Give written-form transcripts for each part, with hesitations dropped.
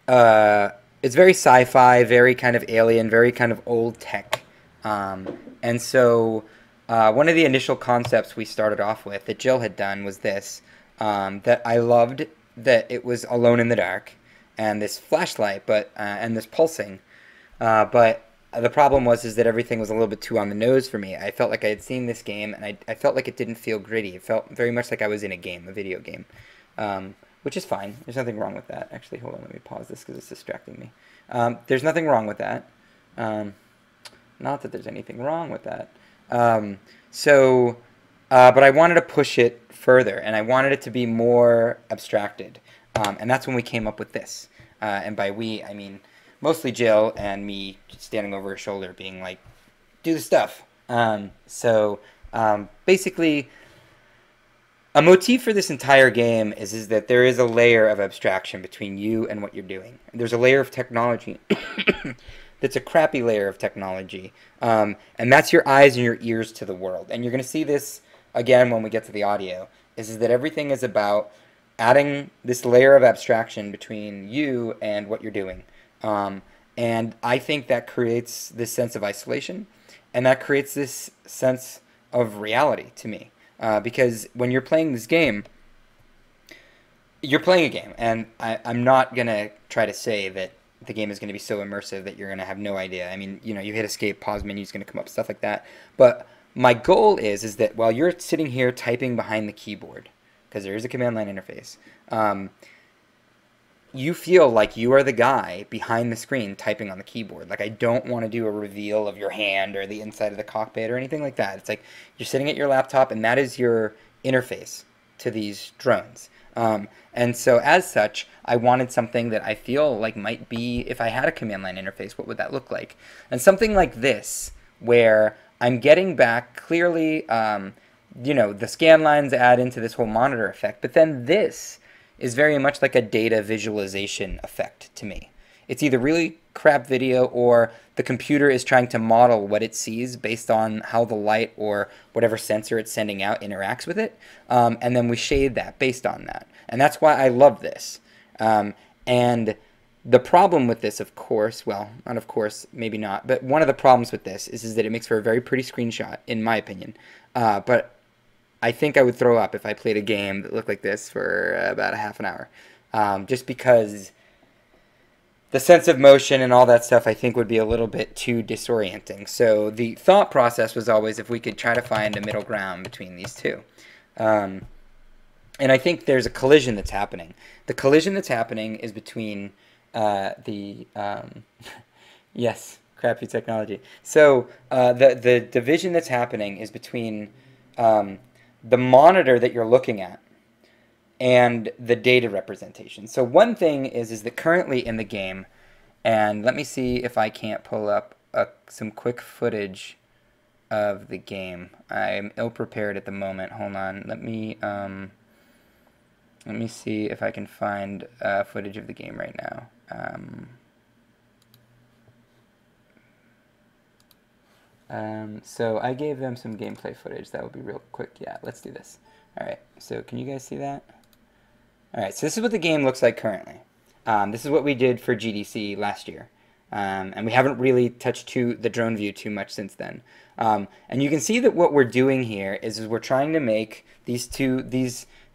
uh, it's very sci-fi, very kind of alien, very kind of old tech. And so one of the initial concepts we started off with that Jill had done was this, that I loved, that it was alone in the dark and this flashlight, but and this pulsing. But the problem was is that everything was a little bit too on the nose for me. I felt like I had seen this game, and I felt like it didn't feel gritty. It felt very much like I was in a game, a video game, which is fine. There's nothing wrong with that. Actually, hold on, let me pause this because it's distracting me. There's nothing wrong with that. Um, Not that there's anything wrong with that. Um, so, but I wanted to push it further, and I wanted it to be more abstracted. And that's when we came up with this. And by we, I mean mostly Jill and me standing over her shoulder being like, do the stuff. Basically, a motif for this entire game is that there is a layer of abstraction between you and what you're doing. There's a layer of technology that's a crappy layer of technology. And that's your eyes and your ears to the world. And you're going to see this again when we get to the audio, is that everything is about adding this layer of abstraction between you and what you're doing. And I think that creates this sense of isolation, and that creates this sense of reality to me. Because when you're playing this game, you're playing a game, and I'm not going to try to say that the game is going to be so immersive that you're going to have no idea. I mean, you know, you hit escape, pause menu is going to come up, stuff like that. But my goal is that while you're sitting here typing behind the keyboard, because there is a command line interface, you feel like you are the guy behind the screen typing on the keyboard. Like, I don't want to do a reveal of your hand or the inside of the cockpit or anything like that. It's like you're sitting at your laptop, and that is your interface to these drones. And so as such, I wanted something that I feel like might be, if I had a command line interface, what would that look like? And something like this, where I'm getting back clearly, you know, the scan lines add into this whole monitor effect, but then this is very much like a data visualization effect to me. It's either really crap video or the computer is trying to model what it sees based on how the light or whatever sensor it's sending out interacts with it. And then we shade that based on that. And that's why I love this. And the problem with this, of course, well, not of course, maybe not, but one of the problems with this is that it makes for a very pretty screenshot, in my opinion. But I think I would throw up if I played a game that looked like this for about a half an hour. Just because the sense of motion and all that stuff I think would be a little bit too disorienting. So the thought process was always if we could try to find a middle ground between these two. And I think there's a collision that's happening. The collision that's happening is between yes, crappy technology. So the division that's happening is between the monitor that you're looking at and the data representation. So one thing is that currently in the game, and let me see if I can't pull up some quick footage of the game. I'm ill-prepared at the moment. Hold on. Let me see if I can find footage of the game right now. So I gave them some gameplay footage. That would be real quick. Yeah, let's do this. All right. So can you guys see that? All right. So this is what the game looks like currently. This is what we did for GDC last year. And we haven't really touched the drone view too much since then. And you can see that what we're doing here is we're trying to make these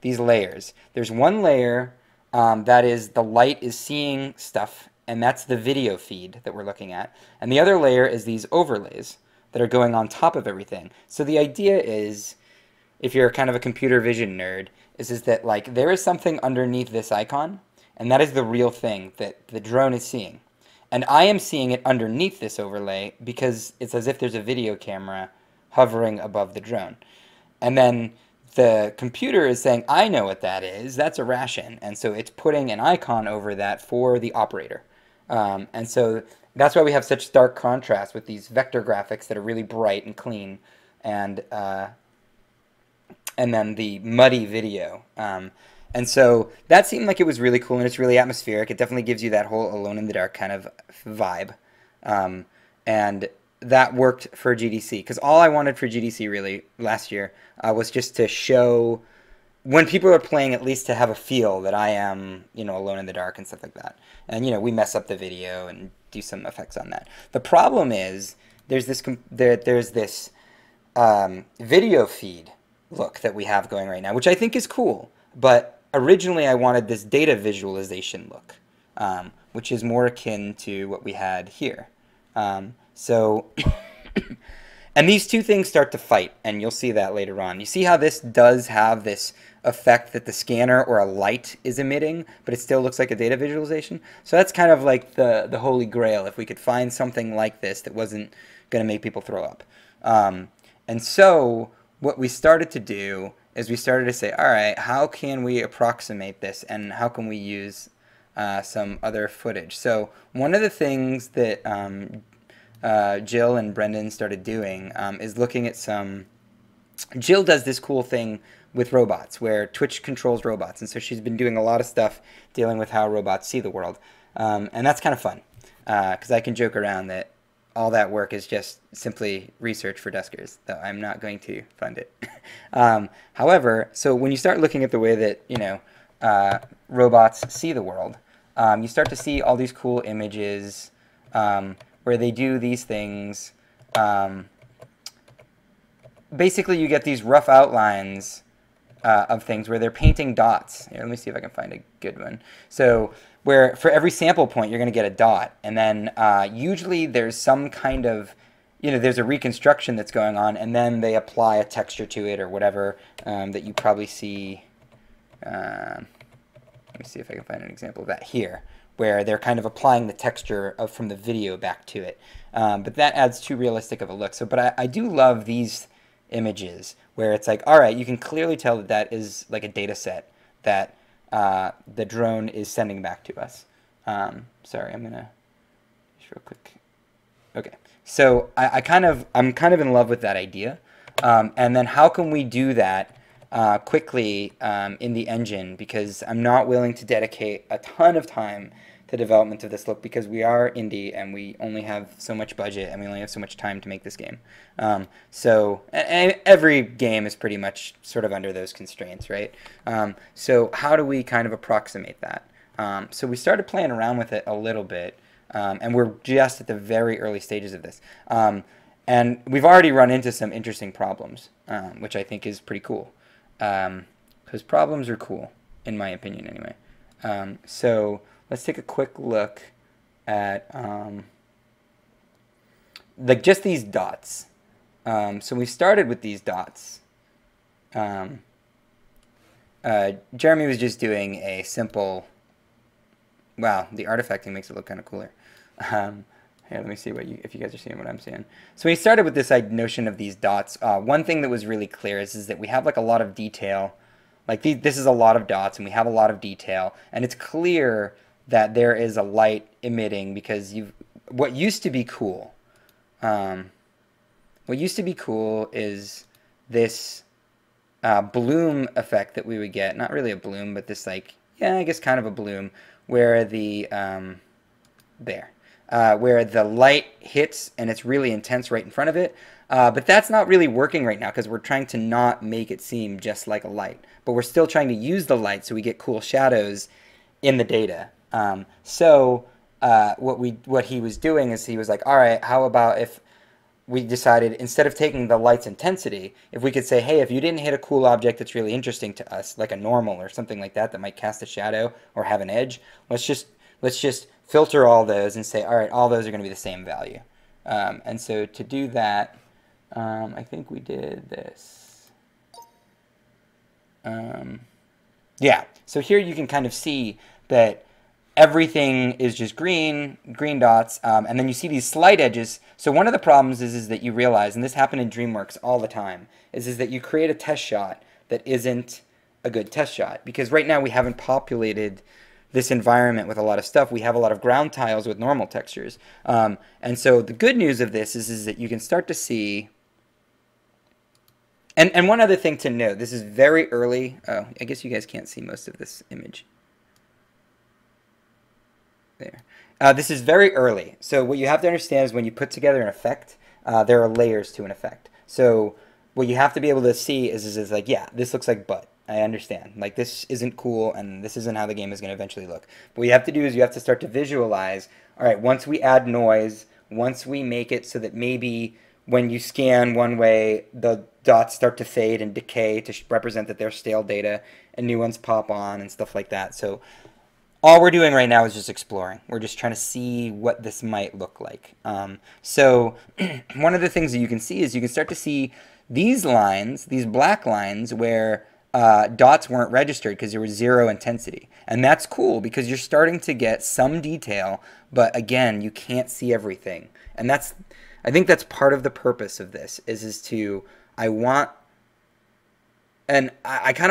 layers. There's one layer that is the light is seeing stuff, and that's the video feed that we're looking at. And the other layer is these overlays that are going on top of everything. So the idea is, if you're kind of a computer vision nerd, is that like there is something underneath this icon, and that is the real thing that the drone is seeing. And I am seeing it underneath this overlay because it's as if there's a video camera hovering above the drone. And then the computer is saying, I know what that is. That's a ration. And so it's putting an icon over that for the operator. And so that's why we have such stark contrast with these vector graphics that are really bright and clean, and then the muddy video. And so that seemed like it was really cool, and it's really atmospheric. It definitely gives you that whole alone in the dark kind of vibe. And that worked for GDC, because all I wanted for GDC really last year was just to show when people are playing, at least to have a feel that I am, alone in the dark and stuff like that. And we mess up the video and do some effects on that. The problem is there's this video feed look that we have going right now, which I think is cool. But originally, I wanted this data visualization look, which is more akin to what we had here. So. And these two things start to fight, and you'll see that later on. You see how this does have this effect that the scanner or a light is emitting, but it still looks like a data visualization? So that's kind of like the holy grail, if we could find something like this that wasn't going to make people throw up. And so what we started to do is we started to say, all right, how can we approximate this, and how can we use some other footage? So one of the things that Jill and Brendan started doing is looking at some... Jill does this cool thing with robots, where Twitch controls robots, and so she's been doing a lot of stuff dealing with how robots see the world. And that's kind of fun, because I can joke around that all that work is just simply research for Duskers, though I'm not going to fund it. However, so when you start looking at the way that, robots see the world, you start to see all these cool images where they do these things. Basically, you get these rough outlines of things where they're painting dots. Here, let me see if I can find a good one. So where for every sample point, you're going to get a dot. And then usually there's some kind of, there's a reconstruction that's going on, and then they apply a texture to it or whatever that you probably see. Let me see if I can find an example of that here, where they're kind of applying the texture from the video back to it. But that adds too realistic of a look. So, but I do love these images where it's like, all right, you can clearly tell that that is like a data set that the drone is sending back to us. Sorry, I'm gonna just real quick. Okay, so I'm kind of in love with that idea. And then how can we do that quickly in the engine, because I'm not willing to dedicate a ton of time to development of this look, because we are indie and we only have so much budget and we only have so much time to make this game. So and every game is pretty much sort of under those constraints, right? So how do we kind of approximate that? So we started playing around with it a little bit, and we're just at the very early stages of this. And we've already run into some interesting problems, which I think is pretty cool. Because problems are cool, in my opinion, anyway. So let's take a quick look at like just these dots. So we started with these dots. Jeremy was just doing a simple... Wow, the artifacting makes it look kind of cooler. Here, let me see if you guys are seeing what I'm seeing. So we started with this notion of these dots. One thing that was really clear is that we have like a lot of detail. Like this is a lot of dots, and we have a lot of detail, and it's clear that there is a light emitting, because what used to be cool. What used to be cool is this bloom effect that we would get. Not really a bloom, but this like, yeah, I guess kind of a bloom, where the where the light hits and it's really intense right in front of it. But that's not really working right now, because we're trying to not make it seem just like a light. But we're still trying to use the light so we get cool shadows in the data. So what he was doing is he was like, all right, how about if we decided, instead of taking the light's intensity, if we could say, hey, if you didn't hit a cool object that's really interesting to us, like a normal or something like that might cast a shadow or have an edge, let's just filter all those and say, all right, all those are going to be the same value. And so to do that, I think we did this. Yeah, so here you can kind of see that everything is just green dots, and then you see these slight edges. So one of the problems is that you realize, and this happened in DreamWorks all the time, is that you create a test shot that isn't a good test shot. Because right now we haven't populated this environment with a lot of stuff. We have a lot of ground tiles with normal textures. And so the good news of this is that you can start to see... And one other thing to note, this is very early. Oh, I guess you guys can't see most of this image. There. This is very early. So what you have to understand is when you put together an effect, there are layers to an effect. So what you have to be able to see is like, yeah, this looks like butt. I understand. Like, this isn't cool, and this isn't how the game is going to eventually look. But what you have to do is you have to start to visualize, all right, once we add noise, once we make it so that maybe when you scan one way, the dots start to fade and decay to represent that they're stale data, and new ones pop on and stuff like that. So all we're doing right now is just exploring. We're just trying to see what this might look like. So one of the things that you can see is you can start to see these lines, these black lines, where dots weren't registered because there was zero intensity. And that's cool because you're starting to get some detail, but again, you can't see everything. And I think that's part of the purpose of this, is to, I kind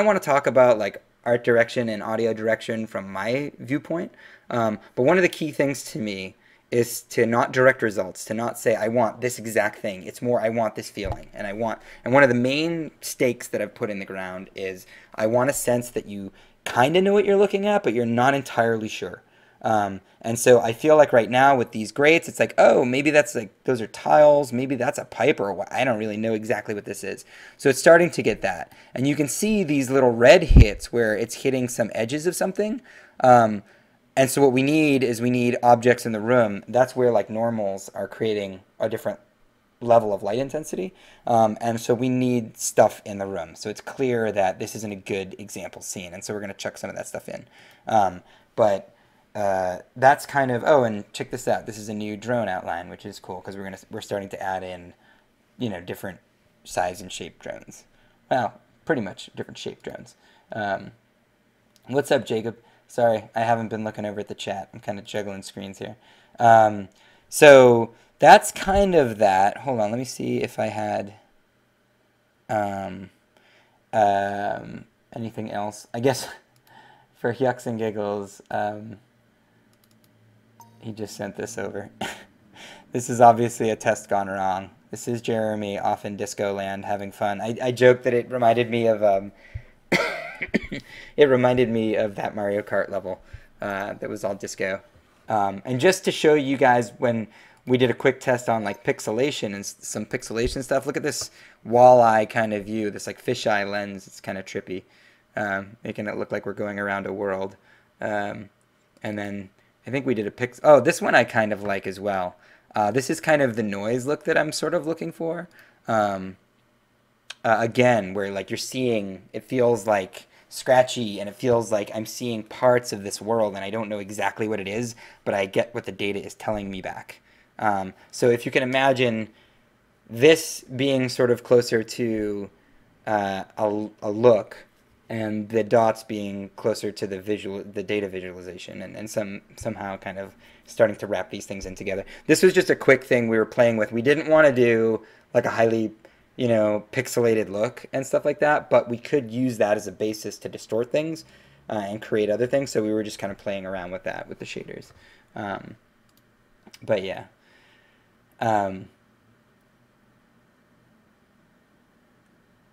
of want to talk about like art direction and audio direction from my viewpoint. But one of the key things to me is to not direct results, to not say, I want this exact thing. It's more, I want this feeling. And one of the main stakes that I've put in the ground is I want a sense that you kind of know what you're looking at, but you're not entirely sure. And so I feel like right now with these grates, it's like, oh, maybe that's like, those are tiles, maybe that's a pipe, or what, I don't really know exactly what this is. So it's starting to get that. And you can see these little red hits where it's hitting some edges of something. And so what we need is we need objects in the room. That's where like normals are creating a different level of light intensity. And so we need stuff in the room. So it's clear that this isn't a good example scene. And so we're going to chuck some of that stuff in. That's kind of, oh, and check this out. This is a new drone outline, which is cool because we're starting to add in, different size and shape drones. Well, pretty much different shape drones. What's up, Jacob? Sorry, I haven't been looking over at the chat. I'm kind of juggling screens here. So that's kind of that. Hold on, let me see if I had anything else. I guess for yucks and giggles, he just sent this over. This is obviously a test gone wrong. This is Jeremy off in Disco Land having fun. I joked that it reminded me of it reminded me of that Mario Kart level that was all disco. And just to show you guys, when we did a quick test on like pixelation and some pixelation stuff, look at this walleye kind of view, this like fisheye lens. It's kind of trippy, making it look like we're going around a world. And then I think we did a oh, this one I kind of like as well. This is kind of the noise look that I'm sort of looking for. Again, where like you're seeing, it feels like scratchy and it feels like I'm seeing parts of this world and I don't know exactly what it is, but I get what the data is telling me back. So if you can imagine this being sort of closer to a look, and the dots being closer to the data visualization, and somehow kind of starting to wrap these things in together. This was just a quick thing we were playing with. We didn't want to do like a highly, pixelated look and stuff like that, but we could use that as a basis to distort things and create other things. So we were just kind of playing around with that with the shaders. But yeah.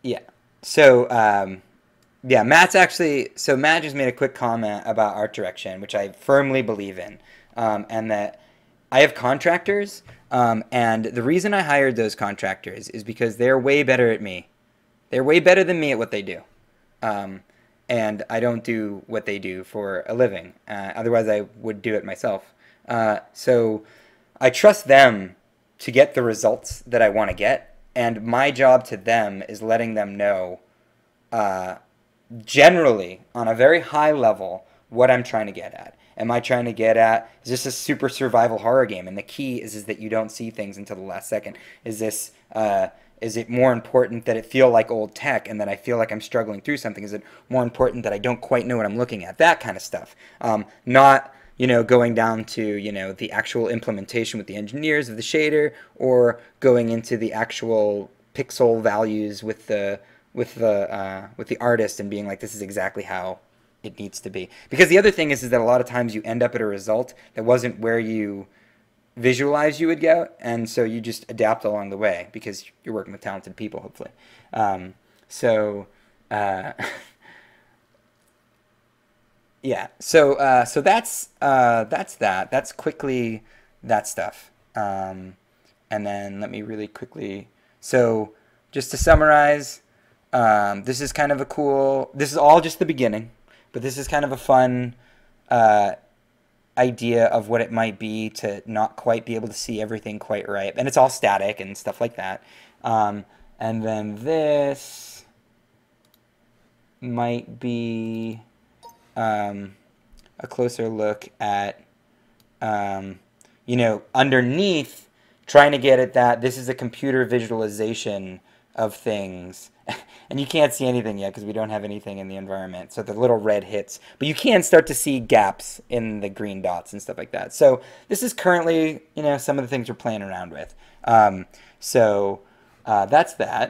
Yeah. So, yeah, Matt just made a quick comment about art direction, which I firmly believe in, and that I have contractors, and the reason I hired those contractors is because they're way better at me. They're way better than me at what they do, and I don't do what they do for a living. Otherwise, I would do it myself. So I trust them to get the results that I want to get, and my job to them is letting them know generally, on a very high level, what I'm trying to get at. Am I trying to get at, is this a super survival horror game? And the key is that you don't see things until the last second. Is it more important that it feel like old tech and that I feel like I'm struggling through something? Is it more important that I don't quite know what I'm looking at? That kind of stuff. Not, going down to, the actual implementation with the engineers of the shader, or going into the actual pixel values with the artist and being like, this is exactly how it needs to be. Because the other thing is that a lot of times you end up at a result that wasn't where you visualized you would go, and so you just adapt along the way because you're working with talented people, hopefully. Yeah. So that's that. That's quickly that stuff. And then let me really quickly. So just to summarize. This is kind of a cool, this is all just the beginning, but this is kind of a fun uh, idea of what it might be to not quite be able to see everything quite right. And it's all static and stuff like that. And then this might be a closer look at, underneath, trying to get at that. This is a computer visualization of things. And you can't see anything yet because we don't have anything in the environment. So the little red hits. But you can start to see gaps in the green dots and stuff like that. So this is currently, some of the things we're playing around with. So that's that.